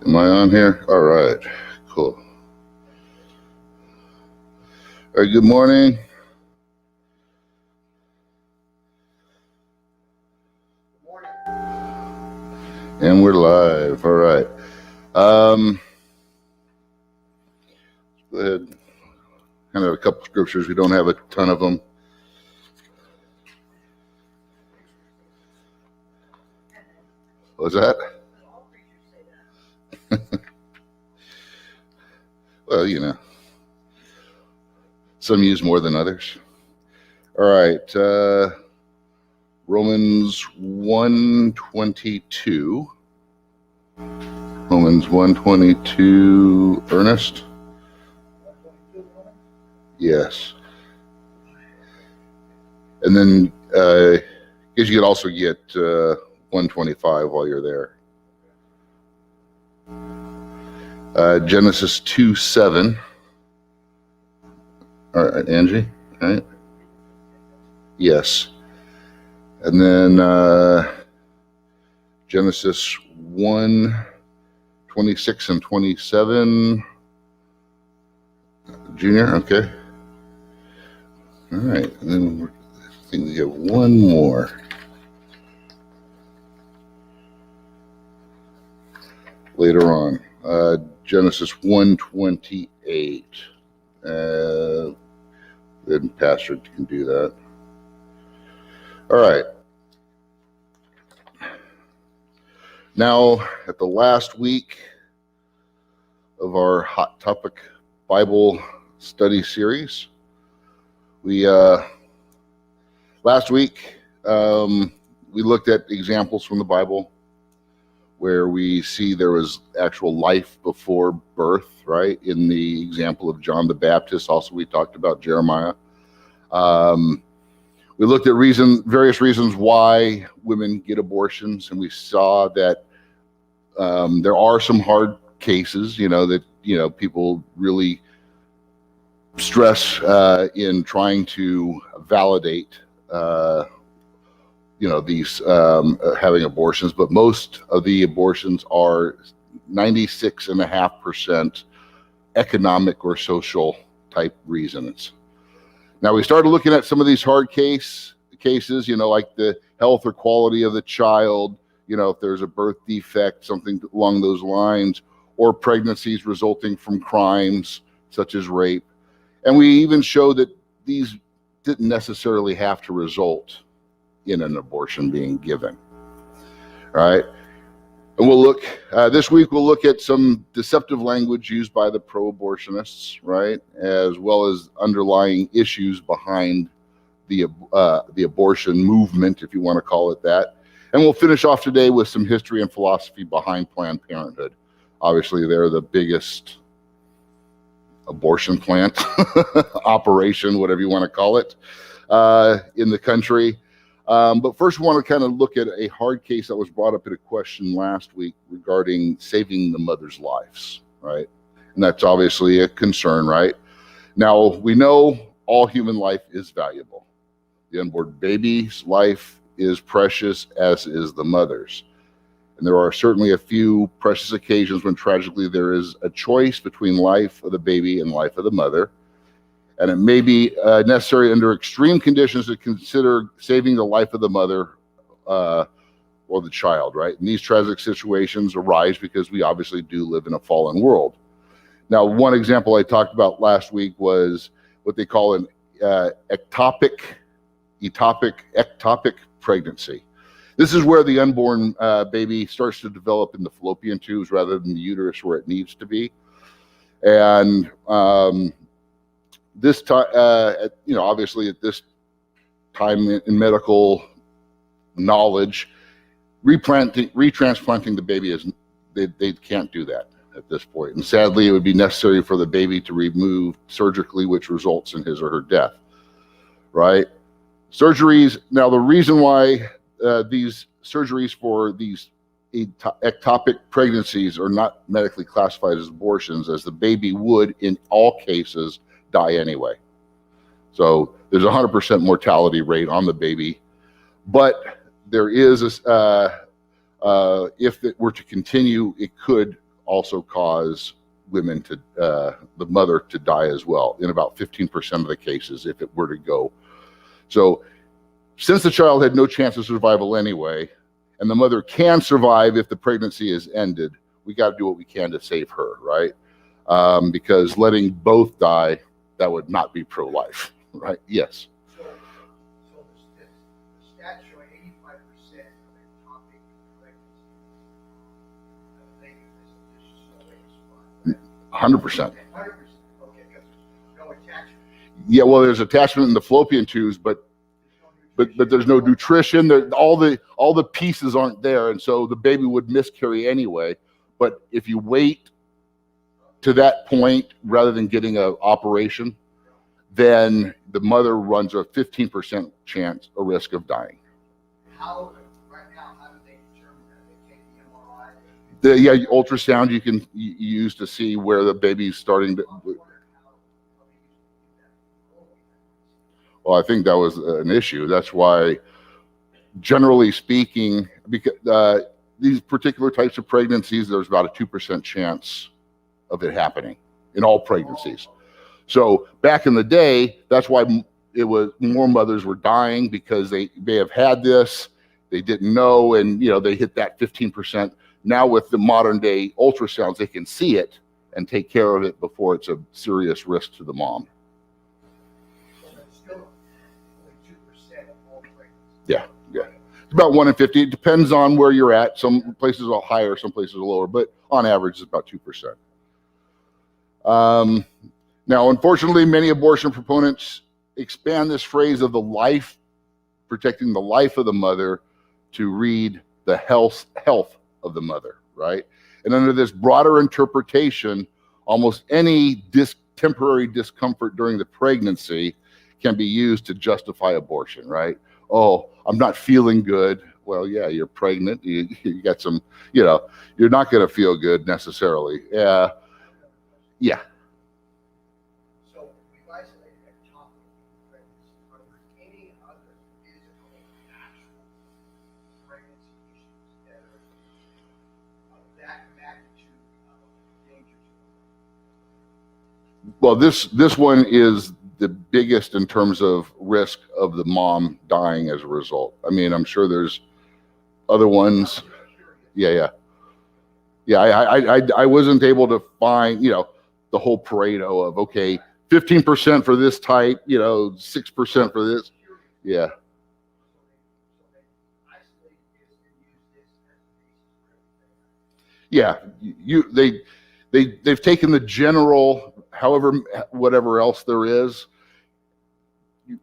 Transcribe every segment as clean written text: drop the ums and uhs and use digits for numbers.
Am I on here? All right, cool. All right, good morning. And we're live. All right. Go ahead. Kind of a couple scriptures. We don't have a ton of them. What's that? Well, you know, some use more than others. All right. Romans 1:22. Romans 1:22. Ernest? Yes. And then because you could also get 125 while you're there. Genesis 2:7. All right, Angie. All right. Yes. And then Genesis 1:26 and 27. Junior, okay. All right, and then I think we have one more. Later on, Genesis 1:28. Then Pastor can do that. All right. Now, at the last week of our Hot Topic Bible study series, last week we looked at examples from the Bible where we see there was actual life before birth, right? In the example of John the Baptist. Also, we talked about Jeremiah. We looked at various reasons why women get abortions, and we saw that there are some hard cases, that people really stress in trying to validate, these having abortions. But most of the abortions are 96.5% economic or social type reasons. Now, we started looking at some of these hard cases, like the health or quality of the child, if there's a birth defect, something along those lines, or pregnancies resulting from crimes such as rape. And we even showed that these didn't necessarily have to result in an abortion being given. All right. And this week we'll look at some deceptive language used by the pro-abortionists, right, as well as underlying issues behind the abortion movement, if you want to call it that. And we'll finish off today with some history and philosophy behind Planned Parenthood. Obviously, they're the biggest abortion plant operation, whatever you want to call it, in the country. But first, we want to kind of look at a hard case that was brought up in a question last week regarding saving the mother's lives, right? And that's obviously a concern, right? Now, we know all human life is valuable. The unborn baby's life is precious, as is the mother's. And there are certainly a few precious occasions when tragically there is a choice between life of the baby and life of the mother. And it may be necessary under extreme conditions to consider saving the life of the mother or the child, right? And these tragic situations arise because we obviously do live in a fallen world. Now, one example I talked about last week was what they call an ectopic pregnancy. This is where the unborn baby starts to develop in the fallopian tubes rather than the uterus where it needs to be. And this time, obviously at this time in medical knowledge, retransplanting the baby they can't do that at this point. And sadly, it would be necessary for the baby to remove surgically, which results in his or her death, right? Surgeries. Now, the reason why these surgeries for these ectopic pregnancies are not medically classified as abortions, as the baby would in all cases die anyway. So there's a 100% mortality rate on the baby, but there is if it were to continue, it could also cause women to, the mother to die as well in about 15% of the cases if it were to go. So since the child had no chance of survival anyway, and the mother can survive if the pregnancy is ended, we got to do what we can to save her, right? Because letting both die, that would not be pro-life, right? Yes. So the stats show 85% of ectopic pregnancies negative. 100%. 100%. Okay, because there's no attachment. Yeah, well, there's attachment in the fallopian tubes, but there's no nutrition. There, all the pieces aren't there, and so the baby would miscarry anyway. But if you wait to that point rather than getting an operation, then the mother runs a 15% chance, a risk of dying. Right now, how do they determine that? They take the MRI? Ultrasound you can use to see where the baby's starting to. Well, I think that was an issue. That's why, generally speaking, because these particular types of pregnancies, there's about a 2% chance of it happening in all pregnancies. So back in the day, that's why it was more mothers were dying, because they may have had this, they didn't know, and they hit that 15%. Now with the modern day ultrasounds, they can see it and take care of it before it's a serious risk to the mom. Yeah. It's about 1 in 50. It depends on where you're at. Some places are higher, some places are lower, but on average, it's about 2%. Now, unfortunately, many abortion proponents expand this phrase of the life, protecting the life of the mother, to read the health of the mother, right? And under this broader interpretation, almost any temporary discomfort during the pregnancy can be used to justify abortion, right? Oh, I'm not feeling good. Well, yeah, you're pregnant. You got some, you're not going to feel good necessarily. Yeah. So we've isolated ectopic pregnancy. Are there any other physical, actual pregnancy issues that are of that magnitude of danger to them? Well, this one is the biggest in terms of risk of the mom dying as a result. I mean, I'm sure there's other ones. Yeah. I wasn't able to find, the whole Pareto of, okay, 15% for this type, 6% for this. Yeah. Yeah. They've taken the general, whatever else there is,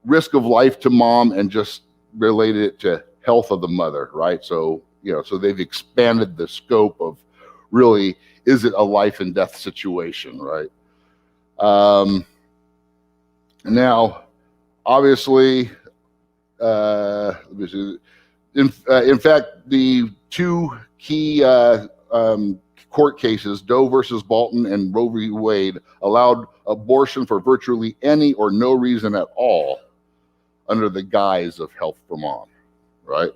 risk of life to mom, and just related it to health of the mother, right? So, so they've expanded the scope of really, is it a life and death situation, right? Now, obviously, in fact, the two key court cases, Doe versus Bolton and Roe v. Wade, allowed abortion for virtually any or no reason at all under the guise of health for mom, right?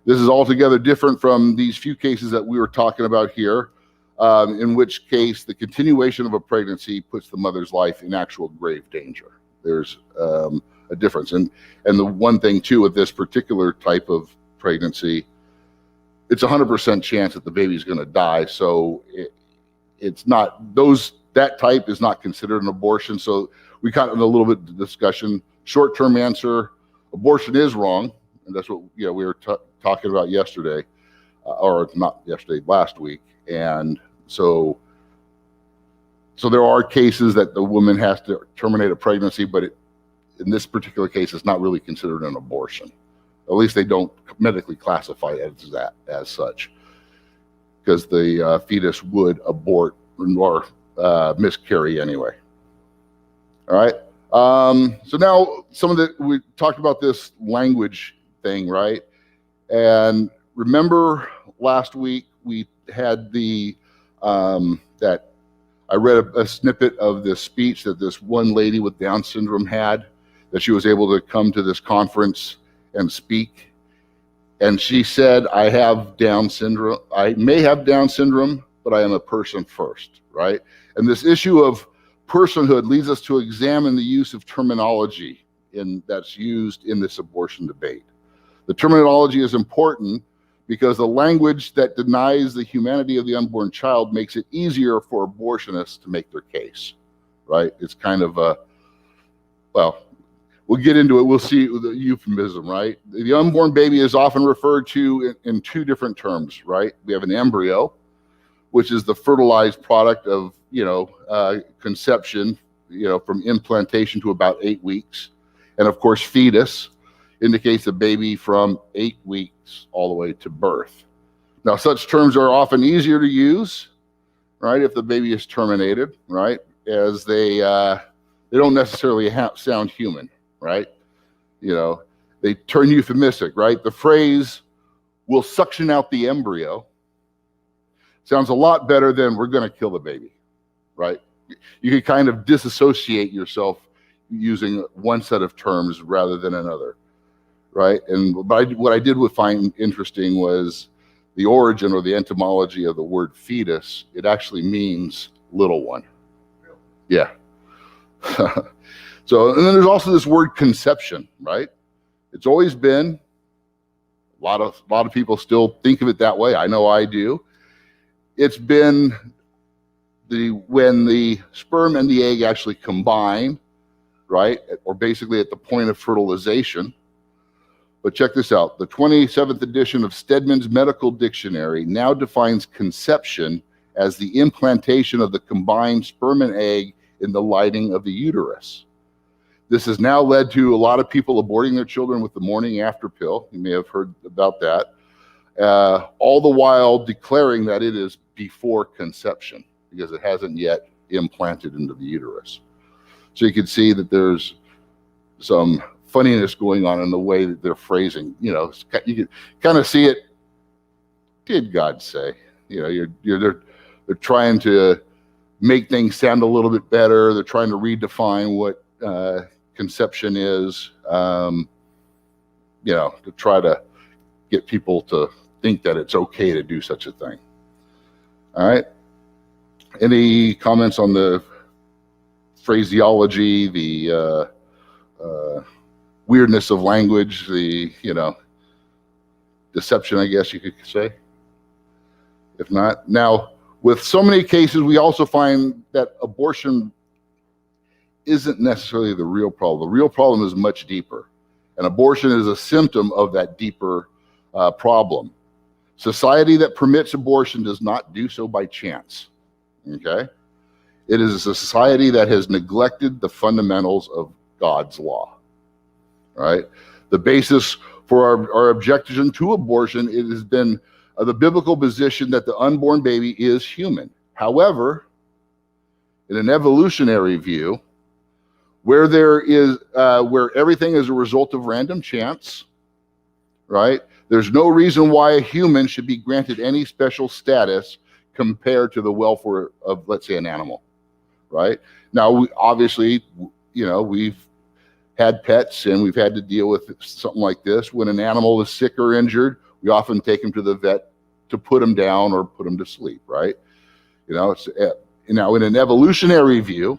This is altogether different from these few cases that we were talking about here, in which case the continuation of a pregnancy puts the mother's life in actual grave danger. There's a difference. And the one thing too with this particular type of pregnancy, it's 100% chance that the baby's going to die. So it's not, that type is not considered an abortion. So we got in a little bit of discussion. Short-term answer, abortion is wrong. And that's what we were talking about yesterday, or not yesterday, last week. And so there are cases that the woman has to terminate a pregnancy, but in this particular case, it's not really considered an abortion. At least they don't medically classify it as such, because the fetus would abort or miscarry anyway. All right. So now we talked about this language thing, right? And remember last week we had that I read a snippet of this speech that this one lady with Down syndrome had, that she was able to come to this conference and speak. And she said, I have Down syndrome. I may have Down syndrome, but I am a person first, right? And this issue of personhood leads us to examine the use of terminology that's used in this abortion debate. The terminology is important because the language that denies the humanity of the unborn child makes it easier for abortionists to make their case, right? It's kind of a, well, we'll get into it. We'll see the euphemism, right? The unborn baby is often referred to in two different terms, right? We have an embryo, which is the fertilized product of, conception, from implantation to about 8 weeks. And of course, fetus indicates a baby from 8 weeks all the way to birth. Now, such terms are often easier to use, right, if the baby is terminated, right, as they don't necessarily sound human, right? They turn euphemistic, right? The phrase, "we'll suction out the embryo," sounds a lot better than "we're going to kill the baby," right? You can kind of disassociate yourself using one set of terms rather than another, right? And what I did find interesting was the origin or the etymology of the word fetus. It actually means little one. Yeah. So, and then there's also this word conception, right? It's always been, a lot of people still think of it that way. I know I do. It's been when the sperm and the egg actually combine, right? Or basically at the point of fertilization. But check this out. The 27th edition of Stedman's Medical Dictionary now defines conception as the implantation of the combined sperm and egg in the lining of the uterus. This has now led to a lot of people aborting their children with the morning after pill. You may have heard about that. All the while declaring that it is before conception because it hasn't yet implanted into the uterus. So you can see that there's some funniness going on in the way that they're phrasing. You can kind of see it. Did God say? They're trying to make things sound a little bit better. They're trying to redefine what conception is. To try to get people to think that it's okay to do such a thing. All right. Any comments on the phraseology, the weirdness of language, the deception, I guess you could say? If not, now with so many cases, we also find that abortion isn't necessarily the real problem. The real problem is much deeper, and abortion is a symptom of that deeper problem. Society that permits abortion does not do so by chance. Okay? It is a society that has neglected the fundamentals of God's law. Right? The basis for our objection to abortion, it has been the biblical position that the unborn baby is human. However, in an evolutionary view, where everything is a result of random chance, right? There's no reason why a human should be granted any special status compared to the welfare of, let's say, an animal, right? Now, obviously, we've had pets and we've had to deal with something like this. When an animal is sick or injured, we often take them to the vet to put them down or put them to sleep, right? Now, in an evolutionary view,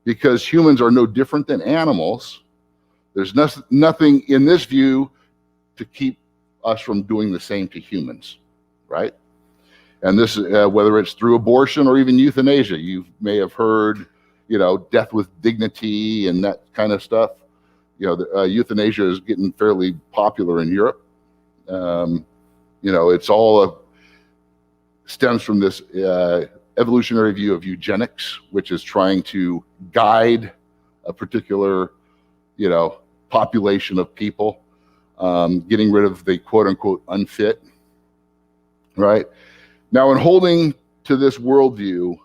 because humans are no different than animals, there's nothing in this view to keep us from doing the same to humans, right? And this, whether it's through abortion or even euthanasia, you may have heard, death with dignity and that kind of stuff. Euthanasia is getting fairly popular in Europe. It's all stems from this evolutionary view of eugenics, which is trying to guide a particular, population of people, getting rid of the quote unquote unfit, right? Now, in holding to this worldview,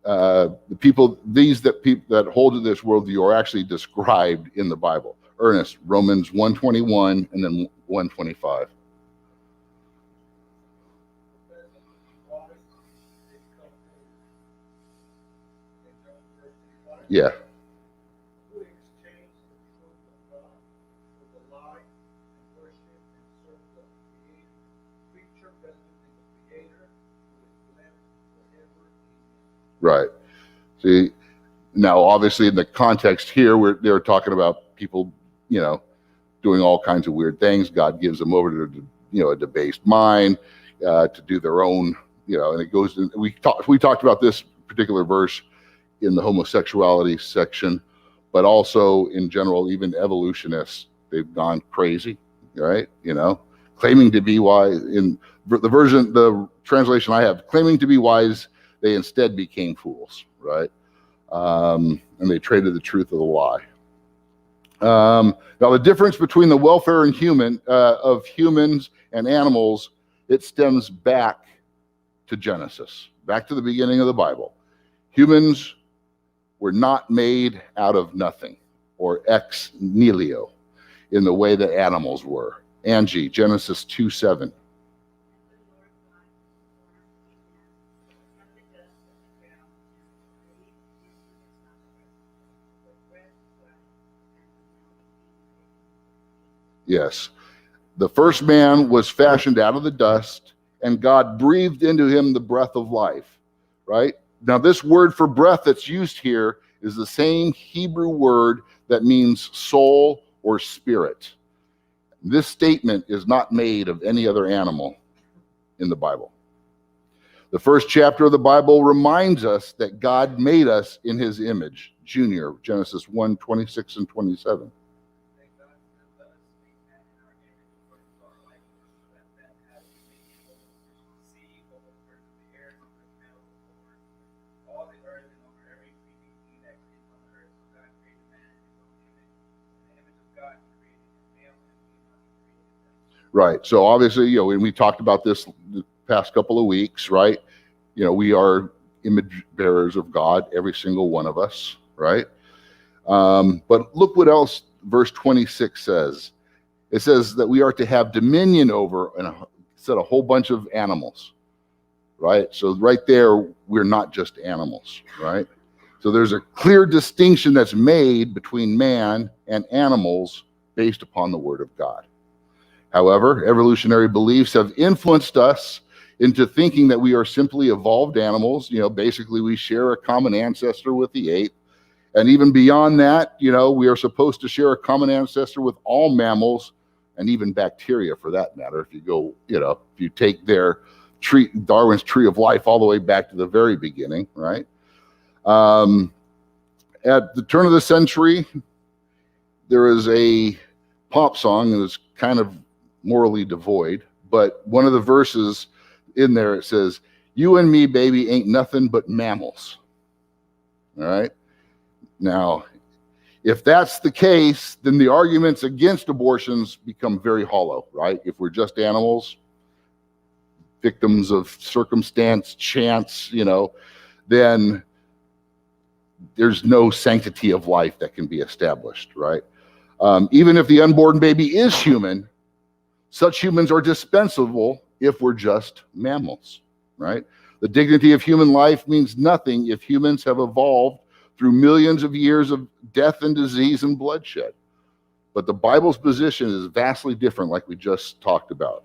the people that hold to this worldview are actually described in the Bible. Ernest, Romans 1:21 and then 1:25. Yeah. Who exchanged the truth of God for the lie and worship and serve the creator, creature rather than the creator who is Right. See, now obviously in the context here, they're talking about people, doing all kinds of weird things. God gives them over to, a debased mind, to do their own, and it goes. We talked about this particular verse in the homosexuality section, but also in general, even evolutionists, they've gone crazy, right? Claiming to be wise. In the translation I have, claiming to be wise, they instead became fools, right? And they traded the truth of the lie. Now, the difference between the welfare of humans and animals, it stems back to Genesis, back to the beginning of the Bible. Humans were not made out of nothing, or ex nihilo, in the way that animals were. Angie, Genesis 2:7. Yes. The first man was fashioned out of the dust, and God breathed into him the breath of life, right? Now, this word for breath that's used here is the same Hebrew word that means soul or spirit. This statement is not made of any other animal in the Bible. The first chapter of the Bible reminds us that God made us in his image. Junior, Genesis 1:26 and 27. Right. So obviously, when we talked about this the past couple of weeks, right? We are image bearers of God, every single one of us, right? But look what else verse 26 says. It says that we are to have dominion over, and said a whole bunch of animals, right? So right there, we're not just animals, right? So there's a clear distinction that's made between man and animals based upon the word of God. However, evolutionary beliefs have influenced us into thinking that we are simply evolved animals. Basically we share a common ancestor with the ape. And even beyond that, we are supposed to share a common ancestor with all mammals and even bacteria for that matter. If you go, if you take Darwin's tree of life all the way back to the very beginning, right? At the turn of the century, there is a pop song that was kind of morally devoid, but one of the verses in there, it says, "You and me, baby, ain't nothing but mammals." All right. Now, if that's the case, then the arguments against abortions become very hollow, right? If we're just animals, victims of circumstance, chance, then there's no sanctity of life that can be established, right? Even if the unborn baby is human, such humans are dispensable if we're just mammals, right? The dignity of human life means nothing if humans have evolved through millions of years of death and disease and bloodshed. But the Bible's position is vastly different, like we just talked about.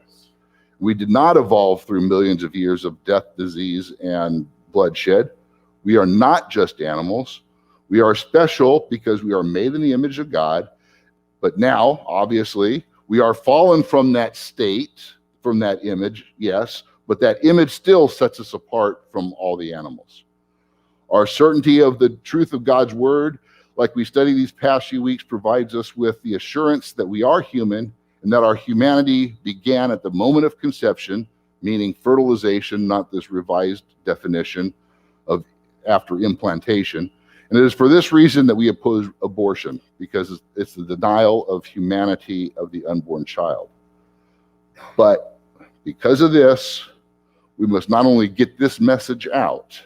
We did not evolve through millions of years of death, disease, and bloodshed. We are not just animals. We are special because we are made in the image of God. But now, obviously, we are fallen from that state, from that image, yes, but that image still sets us apart from all the animals. Our certainty of the truth of God's word, like we study these past few weeks, provides us with the assurance that we are human and that our humanity began at the moment of conception, meaning fertilization, not this revised definition of after implantation. And it is for this reason that we oppose abortion, because it's the denial of humanity of the unborn child. But because of this, we must not only get this message out,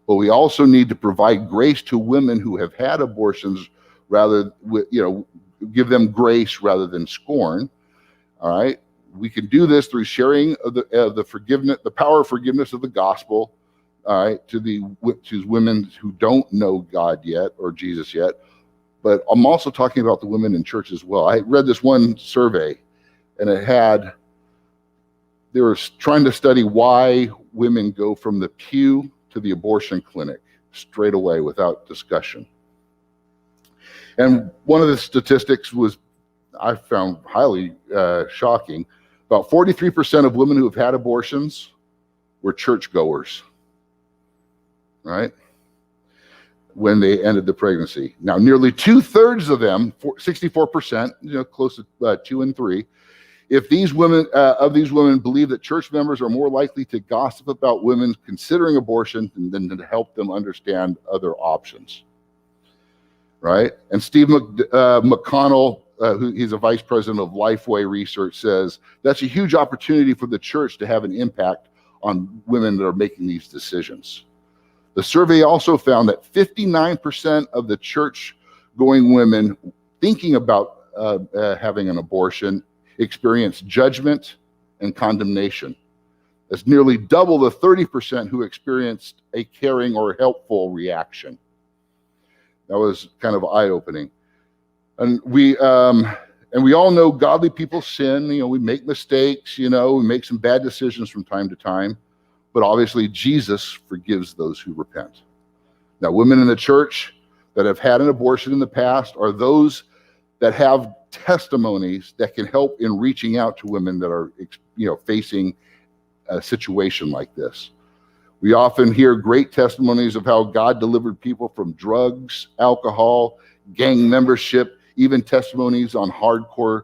but we also need to provide grace to women who have had abortions, give them grace rather than scorn. All right, we can do this through sharing of the forgiveness, the power of forgiveness of the gospel. All right, to women who don't know God yet or Jesus yet. But I'm also talking about the women in church as well. I read this one survey, and they were trying to study why women go from the pew to the abortion clinic straight away without discussion. And one of the statistics I found highly shocking. About 43% of women who have had abortions were churchgoers, right? When they ended the pregnancy. Now, nearly 2/3 of them, 64%, close to 2 in 3, if these women, of these women believe that church members are more likely to gossip about women considering abortion than to help them understand other options, right? And Steve McConnell, he's a vice president of Lifeway Research, says that's a huge opportunity for the church to have an impact on women that are making these decisions. The survey also found that 59% of the church-going women thinking about having an abortion experience judgment and condemnation. That's nearly double the 30% who experienced a caring or helpful reaction. That was kind of eye-opening. And we all know godly people sin. We make mistakes. We make some bad decisions from time to time. But obviously, Jesus forgives those who repent. Now, women in the church that have had an abortion in the past are those that have testimonies that can help in reaching out to women that are, facing a situation like this. We often hear great testimonies of how God delivered people from drugs, alcohol, gang membership, even testimonies on hardcore,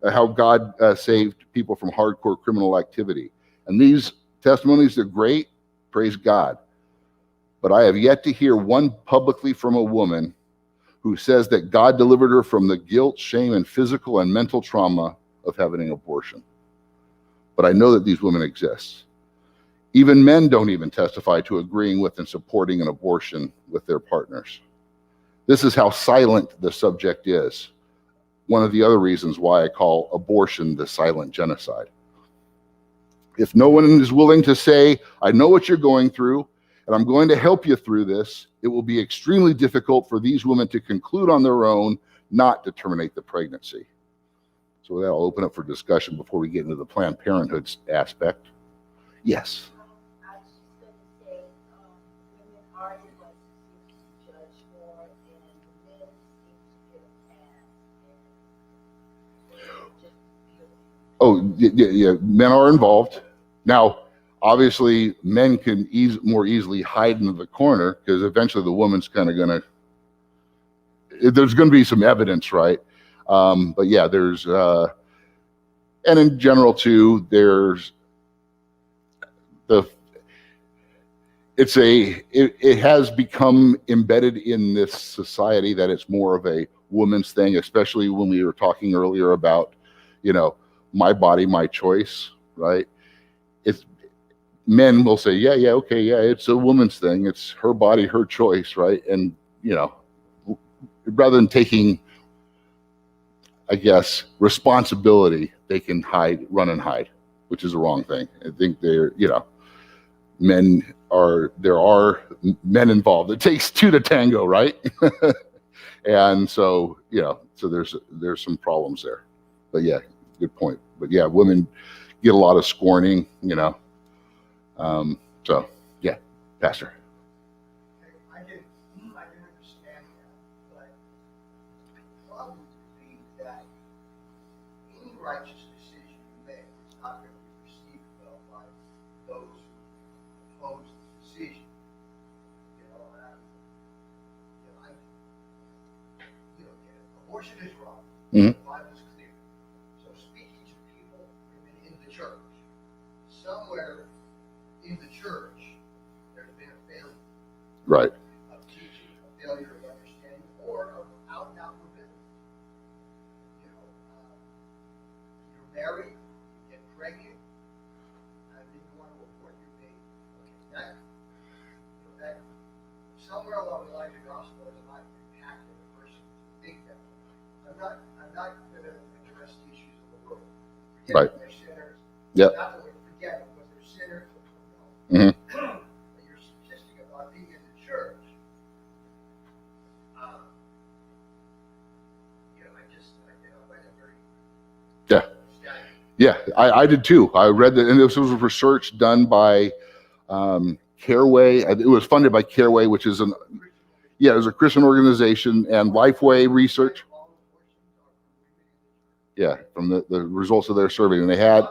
how God saved people from hardcore criminal activity. And these testimonies are great, praise God. But I have yet to hear one publicly from a woman who says that God delivered her from the guilt, shame, and physical and mental trauma of having an abortion. But I know that these women exist. Even men don't even testify to agreeing with and supporting an abortion with their partners. This is how silent the subject is. One of the other reasons why I call abortion the silent genocide. If no one is willing to say, I know what you're going through, and I'm going to help you through this, it will be extremely difficult for these women to conclude on their own not to terminate the pregnancy. So with that, I'll open up for discussion before we get into the Planned Parenthood aspect. Yes. I was just going to say, women are the ones who seem to judge more, and the men seem to get a pass. And just feel. Oh, yeah, men are involved. Now, obviously, men can more easily hide in the corner because eventually the woman's kind of going to, there's going to be some evidence, right? But yeah, there's, and in general too, there's it has become embedded in this society that it's more of a woman's thing, especially when we were talking earlier about, my body, my choice, right? Men will say, yeah, okay, yeah, it's a woman's thing. It's her body, her choice, right? And, rather than taking, I guess, responsibility, they can run and hide, which is the wrong thing. I think there are men involved. It takes two to tango, right? And so, so there's some problems there. But yeah, good point. But yeah, women get a lot of scorning, so yeah, Pastor. I can understand that, but the problem would be that any righteous decision you make is not going to be received well by those who oppose the decision. Abortion is wrong. Mm-hmm. The Bible is clear. So speaking to people, women in the church, somewhere in the church, there's been a failure. Right. Of teaching, a failure of understanding, or of out and out rebellion. You're married, you get pregnant, and then you want to abort your baby. Okay, that somewhere along the line, the gospel has not impacted a person to think that way. I'm not going to address the issues of the world. Forget they're sinners. Yep. Not that we forget them, because they're sinners. Mm-hmm. But your statistic about being in the church, I find it very static. Yeah, I did too. I read that, and this was research done by Careway. It was funded by Careway, which is it was a Christian organization, and Lifeway Research. Yeah, from the results of their survey, and they had.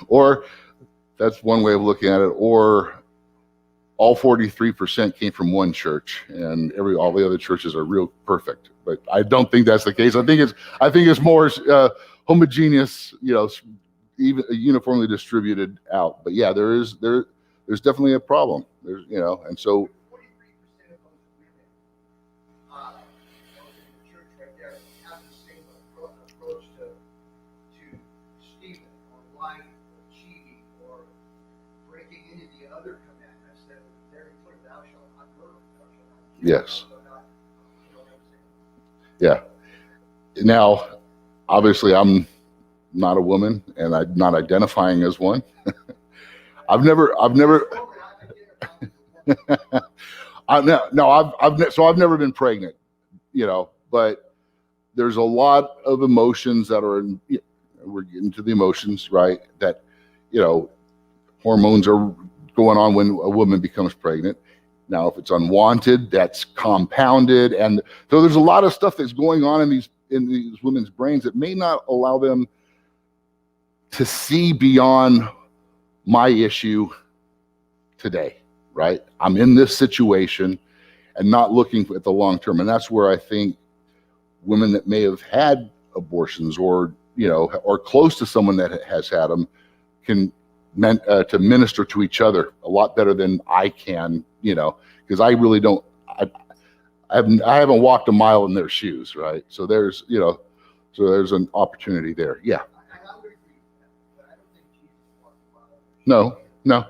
or that's one way of looking at it. Or all 43% came from one church, and all the other churches are real perfect. But I don't think that's the case. I think it's more homogeneous, even uniformly distributed out. But yeah, there's definitely a problem. There's and so. 43% of those women, those in the church right there, have the same approach to Stephen, or lying, or cheating, or breaking into the other commandments that are very clear. Thou shalt not murder. Thou shalt not kill. Yes. Thou shalt not, you know what I'm saying? Yeah. Now, obviously, I'm not a woman, and I'm not identifying as one. I've never. I've never been pregnant, but there's a lot of emotions that are in, we're getting to the emotions, right? That, hormones are going on when a woman becomes pregnant. Now, if it's unwanted, that's compounded. And so there's a lot of stuff that's going on in these women's brains that may not allow them to see beyond my issue today, right? I'm in this situation and not looking at the long term. And that's where I think women that may have had abortions or close to someone that has had them can to minister to each other a lot better than I can, because I really don't, I haven't walked a mile in their shoes, right? So there's an opportunity there. Yeah. I would agree with that, but I don't think Jesus walked a mile. No. And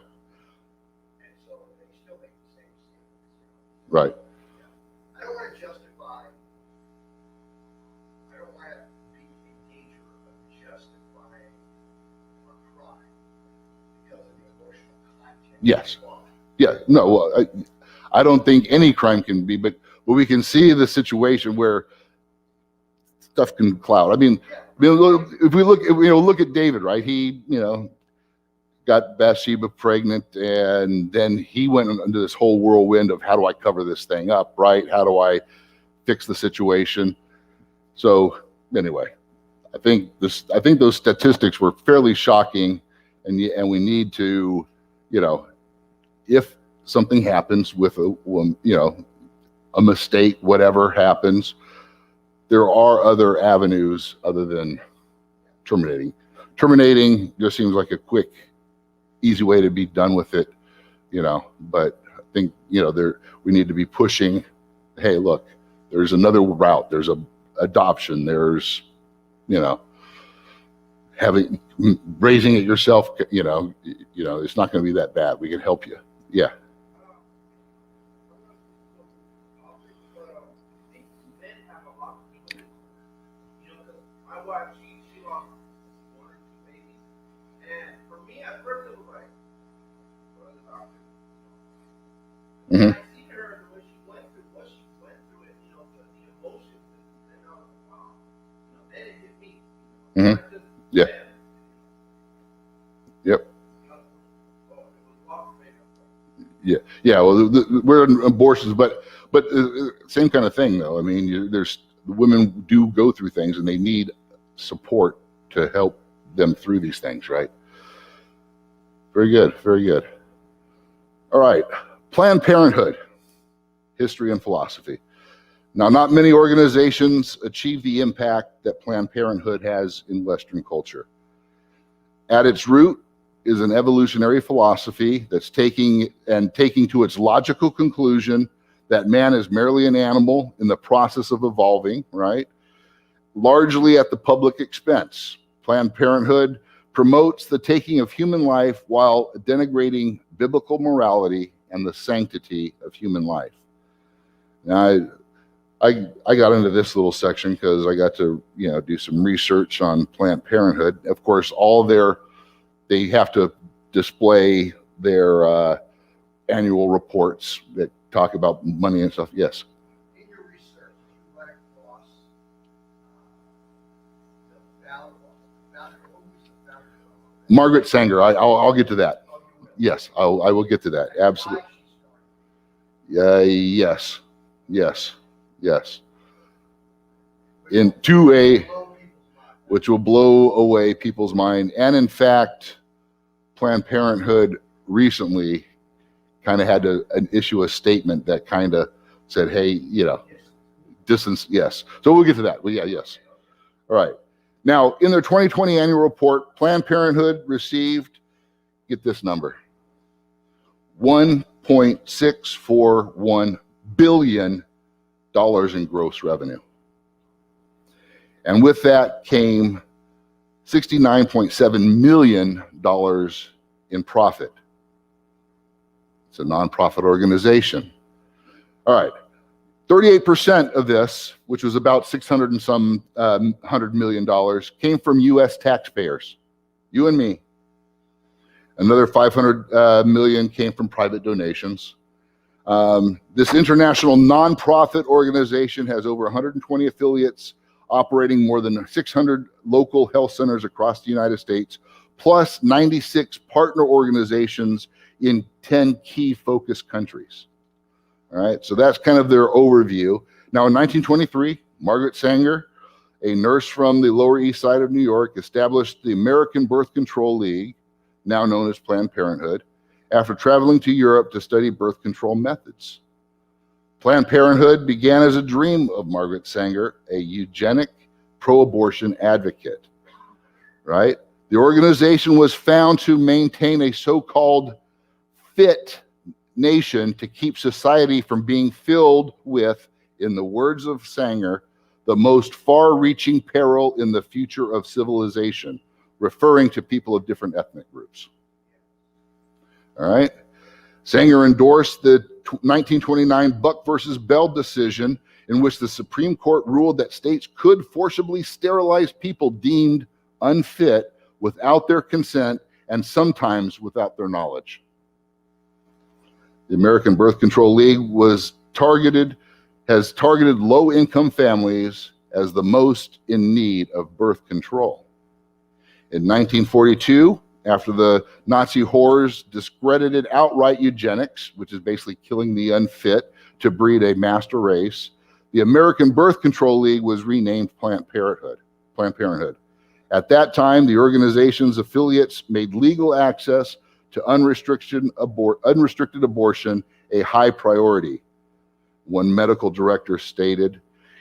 so they still make the same statements. Right. I don't want to justify. I don't want to be in danger of justifying a crime because of the emotional content. Yes. Yeah. No. Well, I don't think any crime can be, but we can see the situation where stuff can cloud. I mean, if we look at David, right? He, got Bathsheba pregnant, and then he went into this whole whirlwind of how do I cover this thing up, right? How do I fix the situation? So anyway, I think those statistics were fairly shocking, and we need to, if something happens with a mistake, whatever happens, there are other avenues other than terminating. Terminating just seems like a quick, easy way to be done with it, but I think, we need to be pushing, hey, look, there's another route. There's adoption. There's, raising it yourself, it's not going to be that bad. We can help you. Yeah. My wife, she lost one or two babies, and for me at first it was like, what are the doctors? Mm-hmm. I see her the way she went through it, the emotions, and I was like, wow, then it hit me. Mm-hmm. Yeah. Yep. Yeah. Well, we're in abortions, but same kind of thing, though. I mean, there's women do go through things, and they need support to help them through these things, right? Very good. Very good. All right. Planned Parenthood, history and philosophy. Now, not many organizations achieve the impact that Planned Parenthood has in Western culture. At its root is an evolutionary philosophy that's taking to its logical conclusion that man is merely an animal in the process of evolving, right? Largely at the public expense. Planned Parenthood promotes the taking of human life while denigrating biblical morality and the sanctity of human life. Now, I got into this little section because I got to do some research on Planned Parenthood. Of course, they have to display their annual reports that talk about money and stuff. Yes. In your research, you went across the value Margaret Sanger. I'll get to that. Yes, I will get to that. Absolutely. Yes. Into a, which will blow away people's mind. And in fact, Planned Parenthood recently kind of had to issue a statement that kind of said, hey, you know, distance, yes. So we'll get to that. Well, yeah, yes. All right. Now, in their 2020 annual report, Planned Parenthood received, get this number, $1.641 billion in gross revenue. And with that came $69.7 million in profit. It's a nonprofit organization. All right. 38% of this, which was about $100 million, came from U.S. taxpayers, you and me. Another $500 million came from private donations. This international nonprofit organization has over 120 affiliates, operating more than 600 local health centers across the United States, plus 96 partner organizations in 10 key focus countries. All right, so that's kind of their overview. Now, in 1923, Margaret Sanger, a nurse from the Lower East Side of New York, established the American Birth Control League, now known as Planned Parenthood, after traveling to Europe to study birth control methods. Planned Parenthood began as a dream of Margaret Sanger, a eugenic pro-abortion advocate, right? The organization was found to maintain a so-called fit nation to keep society from being filled with, in the words of Sanger, the most far-reaching peril in the future of civilization, referring to people of different ethnic groups. All right. Sanger endorsed the 1929 Buck versus Bell decision, in which the Supreme Court ruled that states could forcibly sterilize people deemed unfit without their consent and sometimes without their knowledge. The American Birth Control League has targeted low-income families as the most in need of birth control. In 1942, after the Nazi horrors discredited outright eugenics, which is basically killing the unfit to breed a master race, the American Birth Control League was renamed Planned Parenthood. At that time, the organization's affiliates made legal access to unrestricted abortion a high priority. One medical director stated,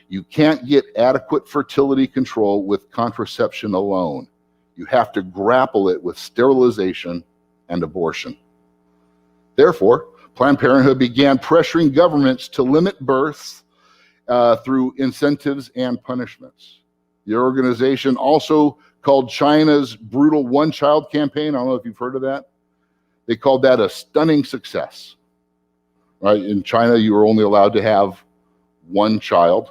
"You can't get adequate fertility control with contraception alone. You have to grapple it with sterilization and abortion." Therefore, Planned Parenthood began pressuring governments to limit births through incentives and punishments. The organization also called China's brutal one-child campaign, I don't know if you've heard of that, they called that a stunning success. Right? In China, you were only allowed to have one child,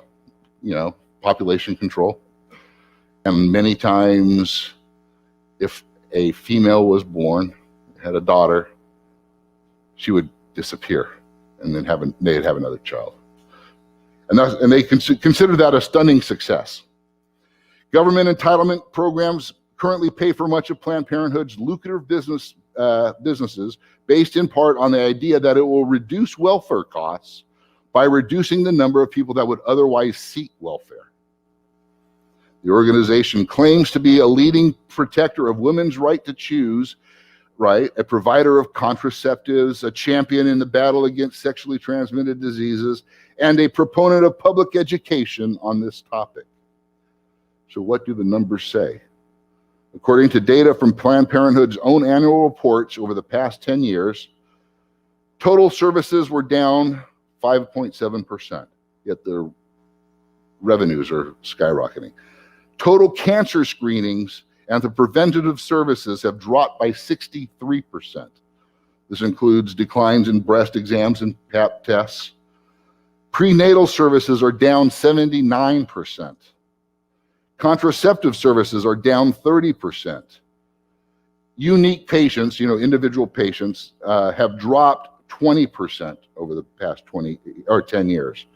you know, population control. And many times, if a female was born, had a daughter, she would disappear, and then they'd have another child. And they consider that a stunning success. Government entitlement programs currently pay for much of Planned Parenthood's lucrative businesses, based in part on the idea that it will reduce welfare costs by reducing the number of people that would otherwise seek welfare. The organization claims to be a leading protector of women's right to choose, right, a provider of contraceptives, a champion in the battle against sexually transmitted diseases, and a proponent of public education on this topic. So what do the numbers say? According to data from Planned Parenthood's own annual reports over the past 10 years, total services were down 5.7%, yet their revenues are skyrocketing. Total cancer screenings and the preventative services have dropped by 63%. This includes declines in breast exams and Pap tests. Prenatal services are down 79%. Contraceptive services are down 30%. Unique patients, individual patients, have dropped 20% over the past 10 years.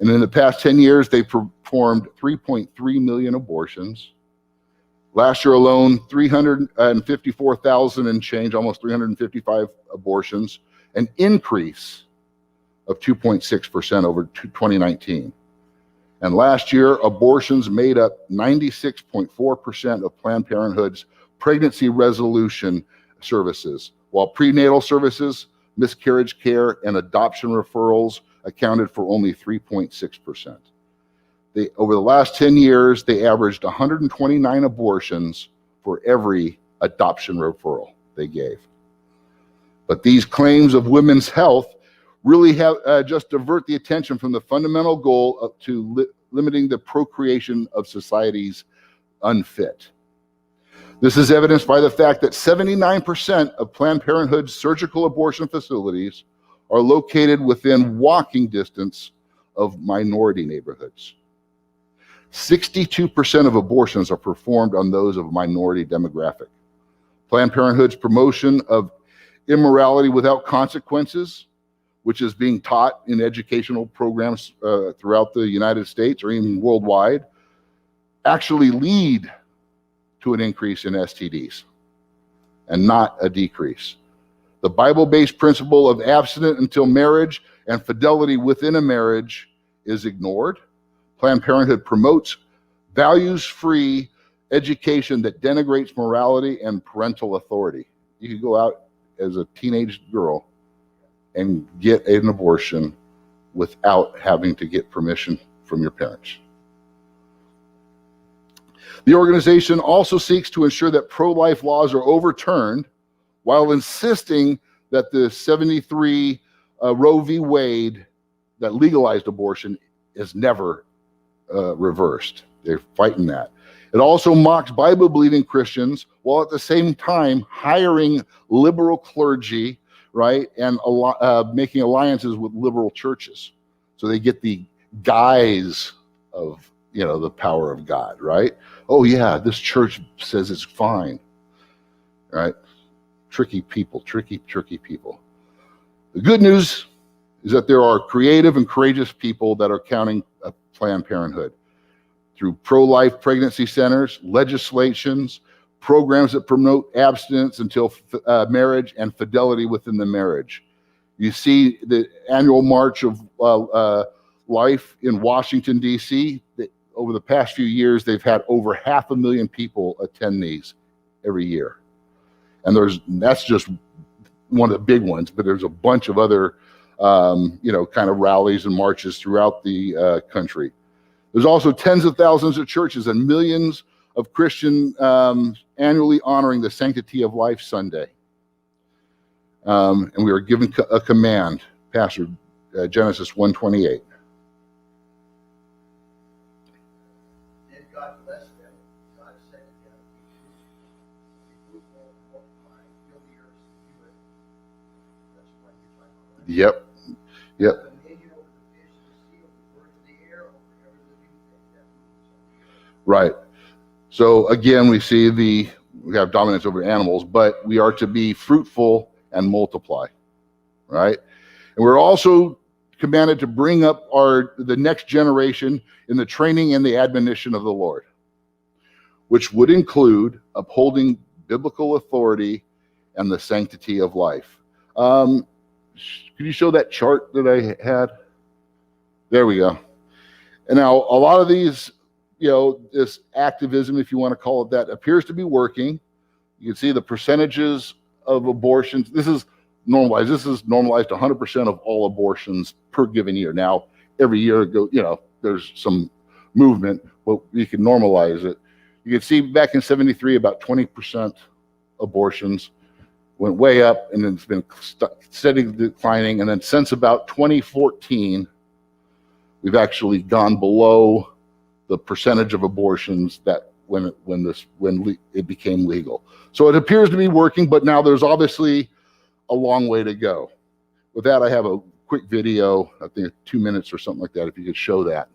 And in the past 10 years, they performed 3.3 million abortions, Last year alone, 354,000 and change, almost 355 abortions, an increase of 2.6% over 2019. And last year, abortions made up 96.4% of Planned Parenthood's pregnancy resolution services, while prenatal services, miscarriage care, and adoption referrals accounted for only 3.6%. Over the last 10 years, they averaged 129 abortions for every adoption referral they gave. But these claims of women's health really have just divert the attention from the fundamental goal to limiting the procreation of society's unfit. This is evidenced by the fact that 79% of Planned Parenthood's surgical abortion facilities are located within walking distance of minority neighborhoods. 62% of abortions are performed on those of minority demographic. Planned Parenthood's promotion of immorality without consequences, which is being taught in educational programs throughout the United States or even worldwide, actually lead to an increase in STDs and not a decrease. The Bible-based principle of abstinence until marriage and fidelity within a marriage is ignored. Planned Parenthood promotes values-free education that denigrates morality and parental authority. You could go out as a teenage girl and get an abortion without having to get permission from your parents. The organization also seeks to ensure that pro-life laws are overturned while insisting that the 73 Roe v. Wade that legalized abortion is never reversed. They're fighting that. It also mocks Bible-believing Christians while at the same time hiring liberal clergy, right, and making alliances with liberal churches. So they get the guise of, the power of God, right? Oh yeah, this church says it's fine, right? Tricky people. The good news is that there are creative and courageous people that are counting Planned Parenthood through pro-life pregnancy centers, legislations, programs that promote abstinence until marriage and fidelity within the marriage. You see the annual March of Life in Washington, D.C. Over the past few years, they've had over 500,000 people attend these every year. And that's just one of the big ones, but there's a bunch of other kind of rallies and marches throughout the country. There's also tens of thousands of churches and millions of Christians annually honoring the Sanctity of Life Sunday. And we are given a command, Pastor, Genesis 1:28. And God blessed them. God said to them, be fruitful and multiply, fill the earth, subdue it. That's what you're talking about, right? Yep. Dominion over the fish of the sea, over the birds of the air, over every living thing that moves. Right. So again, we see we have dominance over animals, but we are to be fruitful and multiply, right? And we're also commanded to bring up the next generation in the training and the admonition of the Lord, which would include upholding biblical authority and the sanctity of life. Could you show that chart that I had? There we go. And now a lot of these, this activism, if you want to call it that, appears to be working. You can see the percentages of abortions. This is normalized. This is normalized 100% of all abortions per given year. Now, every year, there's some movement, but you can normalize it. You can see back in 73, about 20% abortions went way up, and then it's been steadily declining. And then since about 2014, we've actually gone below the percentage of abortions that when it became legal. So it appears to be working, but now there's obviously a long way to go. With that, I have a quick video, I think 2 minutes or something like that, if you could show that.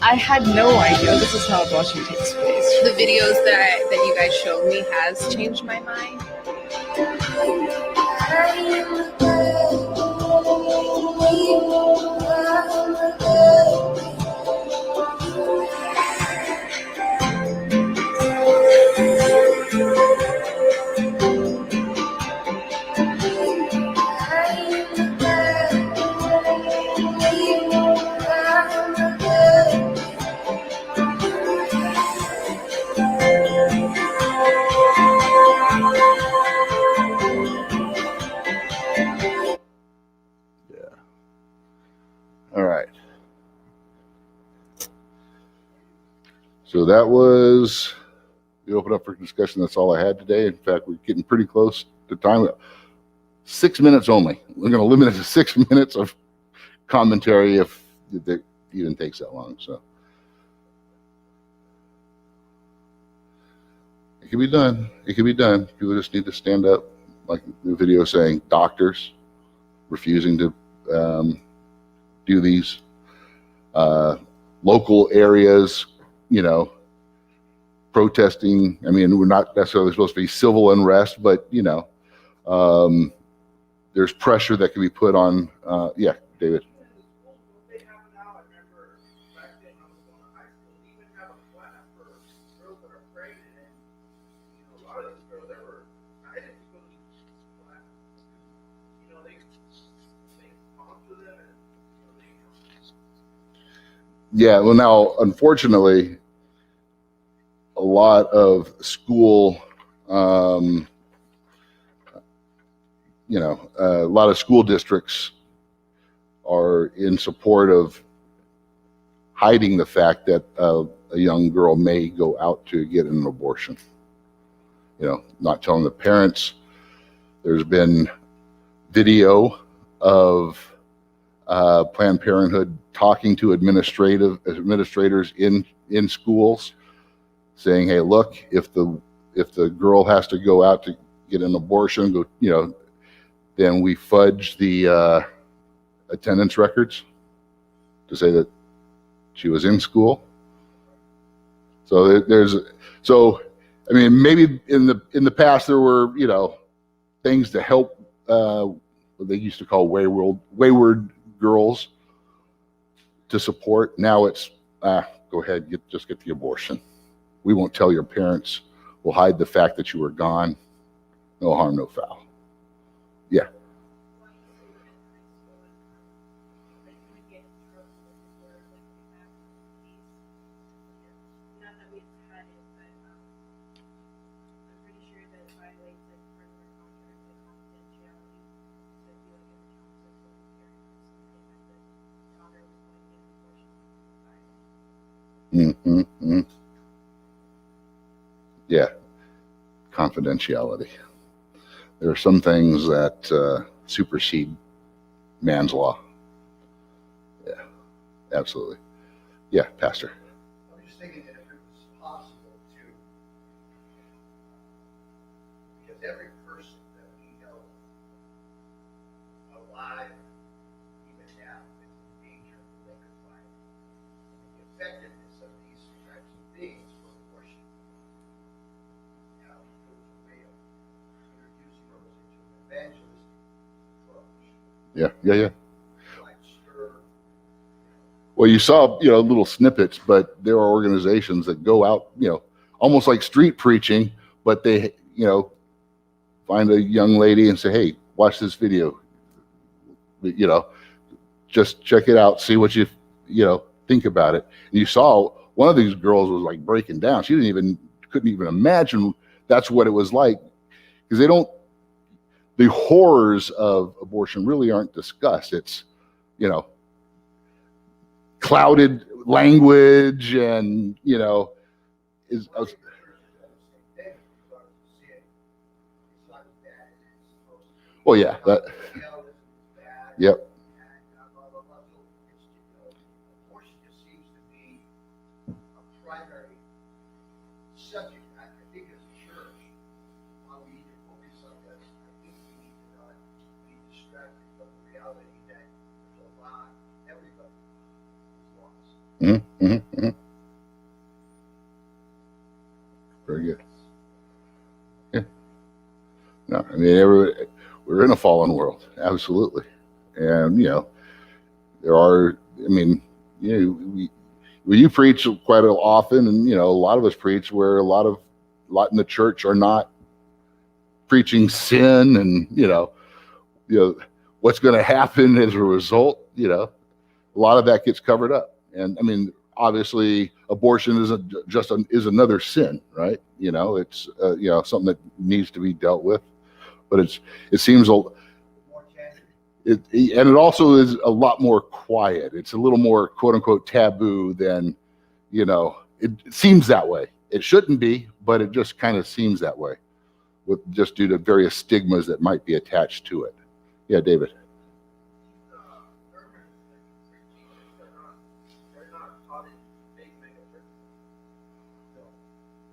I had no idea this is how abortion takes place. The videos that you guys showed me has changed my mind. All right. So that was, we open up for discussion. That's all I had today. In fact, we're getting pretty close to time. 6 minutes only. We're going to limit it to 6 minutes of commentary if it even takes that long. So it can be done. It can be done. People just need to stand up, like the video saying, doctors refusing to do these. Local areas, protesting. I mean, we're not necessarily supposed to be civil unrest, but there's pressure that can be put on. Yeah, David. Even in the schools, what they have now, I remember back then when I was going to high school, they even have a class for girls that are pregnant. And, a lot of these girls, they were excited to go to this class. They sponsor them and, Yeah, well, now, unfortunately, a lot of school, a lot of school districts are in support of hiding the fact that a young girl may go out to get an abortion. Not telling the parents. There's been video of Planned Parenthood talking to administrators in schools, saying, "Hey, look, if the girl has to go out to get an abortion, then we fudge the attendance records to say that she was in school." So I mean, maybe in the past there were things to help what they used to call wayward girls to support. Now it's go ahead, just get the abortion. We won't tell your parents. We'll hide the fact that you were gone. No harm, no foul. Yeah. Mm-hmm. Yeah, confidentiality. There are some things that supersede man's law. Yeah, absolutely. Yeah, Pastor. I'm just thinking that if it was possible to, because every person that we know, alive, even now, is in danger of naked life. And the effectiveness of these types of things for abortion. Now, if it was a male, introducing those into evangelistic approach. Yeah. Like stir, Well, you saw, little snippets, but there are organizations that go out, almost like street preaching, but they, find a young lady and say, hey, watch this video, just check it out, see what you think about it. And you saw one of these girls was like breaking down. She couldn't even imagine that's what it was like, because the horrors of abortion really aren't discussed. It's, clouded language and, is, well, the church is doing the same thing because sin is not as bad as it's supposed to be. well, yeah, that, Materialism is bad. yep. And blah, blah, blah. So it's, abortion just seems to be a primary subject. I think as a church, while we need to focus on this, I think we need to not be distracted from the reality that there's a lot, everybody is lost. Mm-hmm. Very good. Yeah. No, I mean, we're in a fallen world, absolutely. And, there are, I mean, you preach quite often, and, a lot of us preach where a lot in the church are not preaching sin and, what's going to happen as a result, a lot of that gets covered up. And I mean, obviously abortion is another sin, right? It's, something that needs to be dealt with, but it seems More tangible. and it also is a lot more quiet. It's a little more quote unquote taboo than, it seems that way. It shouldn't be, but it just kind of seems that way just due to various stigmas that might be attached to it. Yeah, David.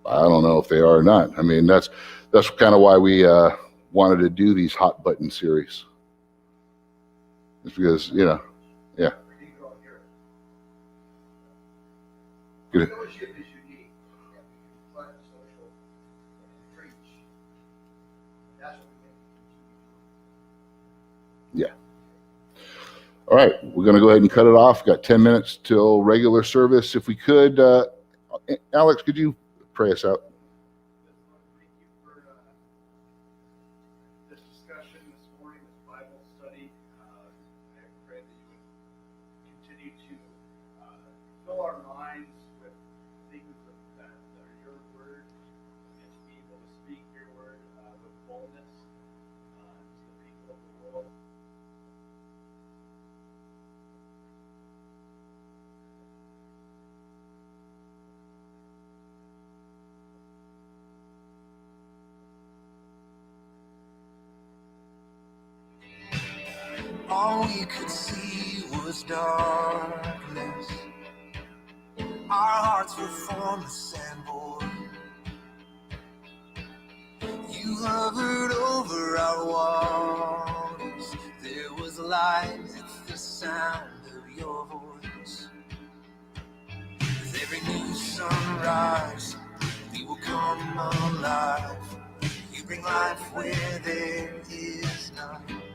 I don't know if they are or not. I mean, that's kind of why we wanted to do these hot button series. It's because, yeah. Good. Fellowship is unique, and we can front social and preach. That's what we make. All right, we're going to go ahead and cut it off. Got 10 minutes till regular service. If we could, Alex, could you pray us out? Thank you for this discussion this morning, this Bible study. I pray that you would continue to fill our minds with things that are your word, and to be able to speak your word with boldness to the people of the world. All we could see was darkness. Our hearts were formless and void. You hovered over our waters. There was light at the sound of your voice. With every new sunrise, we will come alive. You bring life where there is none.